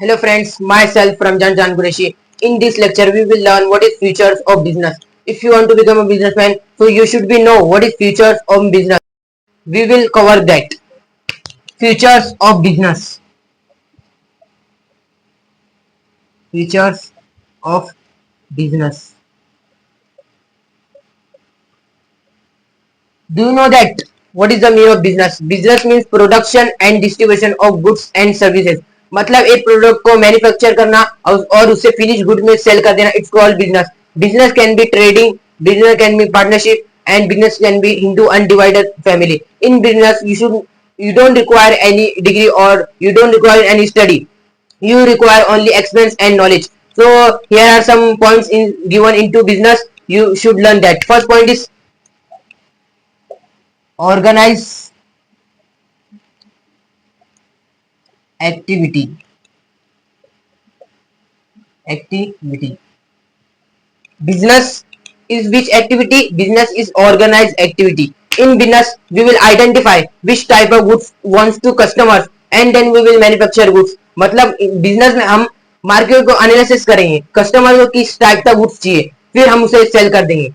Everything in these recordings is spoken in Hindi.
Hello friends, myself Ramjan Jan Qureshi. In this lecture, we will learn what is futures of business. If you want to become a businessman, so you should be know what is futures of business. We will cover that. Futures of business. Futures of business. Do you know that? What is the meaning of business? Business means production and distribution of goods and services. मतलब एक प्रोडक्ट को मैन्युफैक्चर करना और उसे फिनिश गुड में सेल कर देना. It's called business. Business can be trading, business can be partnership, and business can be into undivided family. In business, you don't require any degree or you don't require any study. You require only experience and knowledge. So here are some points given into business. You should learn that. First point is organize activity. Business is which activity? Business is organized activity. In business, we will identify which type of goods wants to customers and then we will manufacture goods. मतलब बिजनेस में हम मार्केट को एनालिसिस करेंगे, कस्टमर को किस टाइप का गुड्स चाहिए, फिर हम उसे सेल कर देंगे.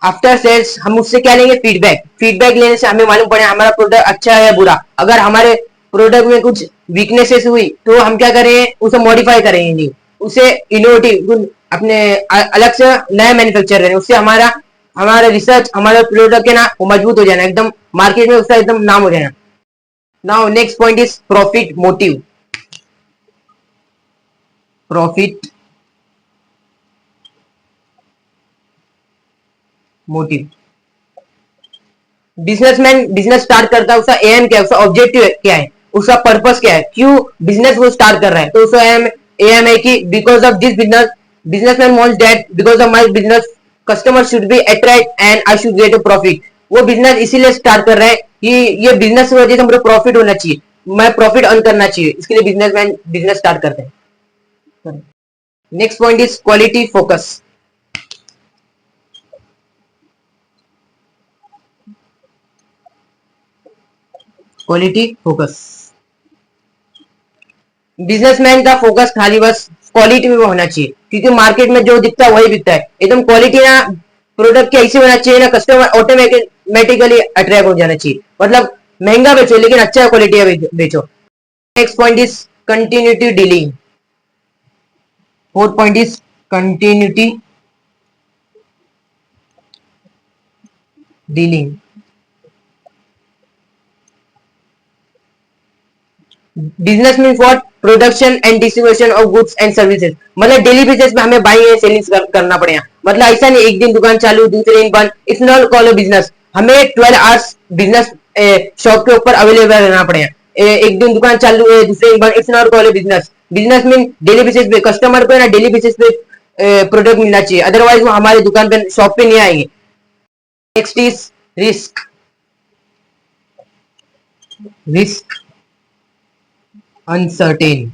आफ्टर सेल्स हम उससे क्या लेंगे? फीडबैक. फीडबैक लेने से हमें मालूम पड़े हमारा प्रोडक्ट अच्छा है या बुरा. अगर हमारे प्रोडक्ट में कुछ वीकनेसेस हुई तो हम क्या करेंगे? उसे मॉडिफाई करेंगे, नहीं उसे इनोवेटिव अपने अलग से नया मैन्युफैक्चर करेंगे. उससे हमारा हमारा रिसर्च हमारे प्रोडक्ट के ना वो मजबूत हो जाना, एकदम मार्केट में उसका एकदम नाम हो जाना. Now next point is profit motive. Profit motive. Businessman business start करता है, उसका एम क्या है, उसका ऑब्जेक्टिव क्या है, उसका पर्पस क्या है, क्यों बिजनेस वो स्टार्ट कर रहा है. तो उसका एम है कि because of this business businessman wants that because of my business customer should be attract and I should get a profit. वो बिजनेस इसीलिए स्टार्ट कर रहा है कि ये बिजनेस की वजह से मुझे प्रॉफिट होना चाहिए, मैं प्रॉफिट अर्न करना चाहिए, इसके लिए बिजनेसमैन बिजनेस स्टार्ट करते हैं. Next point is quality focus. Quality focus. Businessman का फोकस खाली बस क्वालिटी में होना चाहिए, क्योंकि मार्केट में जो दिखता है वही बिकता है. एकदम क्वालिटी ना प्रोडक्ट की ऐसी होना चाहिए ना, कस्टमर ऑटोमेटिकली अट्रैक्ट हो जाना चाहिए. मतलब महंगा बेचो लेकिन अच्छा क्वालिटी बेचो. Next point is continuity dealing. Fourth point is continuity dealing. Business means what? Production and distribution of goods and services. मतलब डेली बेसिस पे हमें बाइंग एंड सेलिंग करना पड़ेगा. मतलब ऐसा नहीं एक दिन दुकान चालू दूसरे दिन बंद. It's not call a business. हमें 12 आवर्स बिजनेस शॉप के ऊपर अवेलेबल रहना पड़ेगा. एक दिन दुकान चालू है दूसरे दिन बंद. It's not call a business. Business mean daily basis पे कस्टमर को ना डेली बेसिस पे प्रोडक्ट मिलना चाहिए, अदरवाइज वो हमारे दुकान पे शॉप पे नहीं आएंगे. Next is risk. Risk uncertain.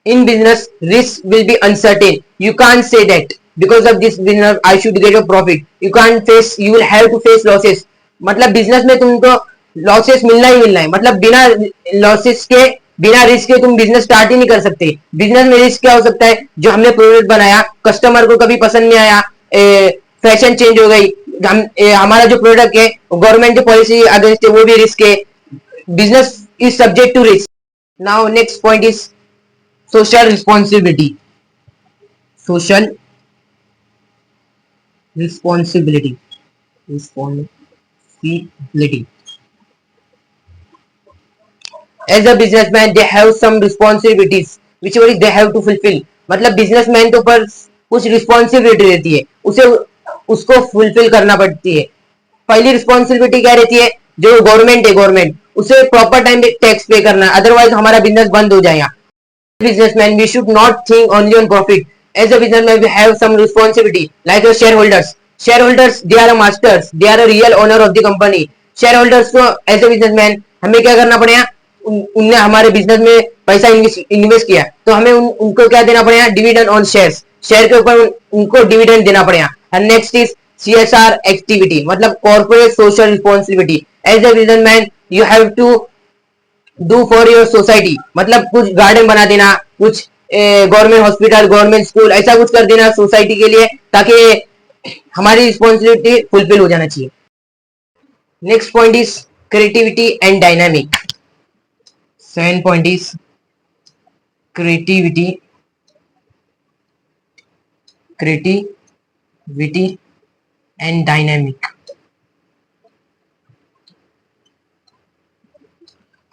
In business, risk will be uncertain. You can't say that because of this business I should get a profit. You can't face, you will have to face losses. मतलब बिजनेस में तुमको लॉसेस मिलना ही मिलना है. मतलब बिना लॉसेस के बिना रिस्क के तुम बिजनेस स्टार्ट ही नहीं कर सकते. बिजनेस में रिस्क क्या हो सकता है? जो हमने प्रोडक्ट बनाया कस्टमर को कभी पसंद नहीं आया, फैशन चेंज हो गई, हमारा जो प्रोडक्ट है गवर्नमेंट की पॉलिसी अगेंस्ट है, वो भी रिस्क है. business is subject to risk. Now next point is social responsibility. Social responsibility. Responsibility. As a businessman they have some responsibilities which they have to fulfill. मतलब बिजनेसमैन के ऊपर कुछ रिस्पॉन्सिबिलिटी रहती है, उसे उसको फुलफिल करना पड़ती है. पहली रिस्पॉन्सिबिलिटी क्या रहती है? जो गवर्नमेंट है गवर्नमेंट उसे प्रॉपर टाइम पे टैक्स पे करना है, अदरवाइज हमारा बिजनेस बंद हो जाएगा. Businessman we should not think only on profit. As a businessman we have some responsibility like the shareholders they are a masters, they are a real owner of the company. shareholders को as a businessman हमें क्या करना पड़ेगा? उनने हमारे बिजनेस में पैसा इन्वेस्ट किया तो हमें उनको क्या देना पड़ेगा? Dividend on shares. शेयर के ऊपर उनको डिविडेंड देना पड़ेगा. And next is CSR activity, मतलब corporate social responsibility. As a businessman you have to do for your society, मतलब कुछ गार्डन बना देना, कुछ गवर्नमेंट हॉस्पिटल, गवर्नमेंट स्कूल, ऐसा कुछ कर देना सोसाइटी के लिए, ताकि हमारी रिस्पॉन्सिबिलिटी फुलफिल हो जाना चाहिए। Next point is creativity and dynamic. Seven point is creativity creativity and dynamic.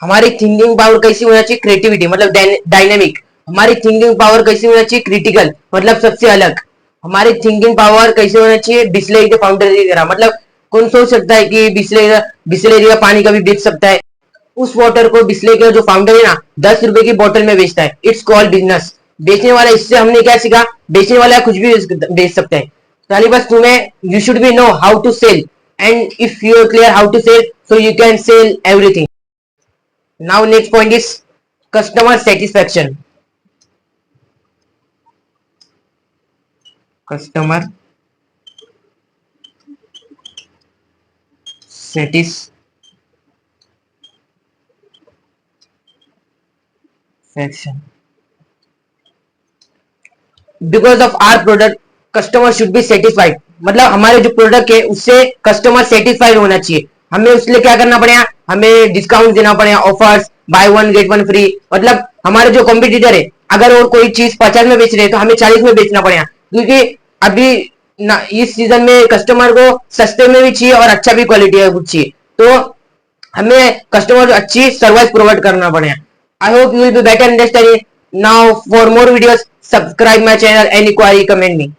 हमारी थिंकिंग पावर कैसी होना चाहिए, क्रिएटिविटी मतलब डायनेमिक। हमारी थिंकिंग पावर कैसी होना चाहिए, क्रिटिकल मतलब सबसे अलग। हमारी थिंकिंग पावर कैसे होना चाहिए, बिस्लेरी के फाउंडर की तरह, मतलब कौन सोच सकता है कि बिस्लेरी का पानी कभी बेच सकता है। उस वाटर को बिस्लेरी का जो फाउंडर है ना 10 रुपए की बोतल में बेचता है। It's called business. बेचने वाला, इससे हमने क्या सीखा, बेचने वाला कुछ भी बेच सकता है। खाली बस तुम्हें, you should be know how to sell, and if you are clear how to sell, so you can sell everything. Now next point is customer satisfaction. Customer satisfaction. Because of our product, customer should be satisfied. मतलब हमारे जो प्रोडक्ट है उससे कस्टमर सेटिस्फाइड होना चाहिए। हमें उसके लिए क्या करना पड़ेगा, हमें डिस्काउंट देना पड़ेगा, offers, by one get one free. मतलब हमारे जो कॉम्पिटिटर है, अगर और कोई चीज 50 में बेच रहे हैं तो हमें 40 में बेचना पड़ेगा, क्योंकि अभी ना इस सीजन में कस्टमर को सस्ते में भी चाहिए और अच्छा भी क्वालिटी है कुछ चाहिए, तो हमें कस्टमर को अच्छी सर्विस प्रोवाइड करना पड़ेगा। I hope you will be better understanding. Now for more videos subscribe my channel and enquiry comment me.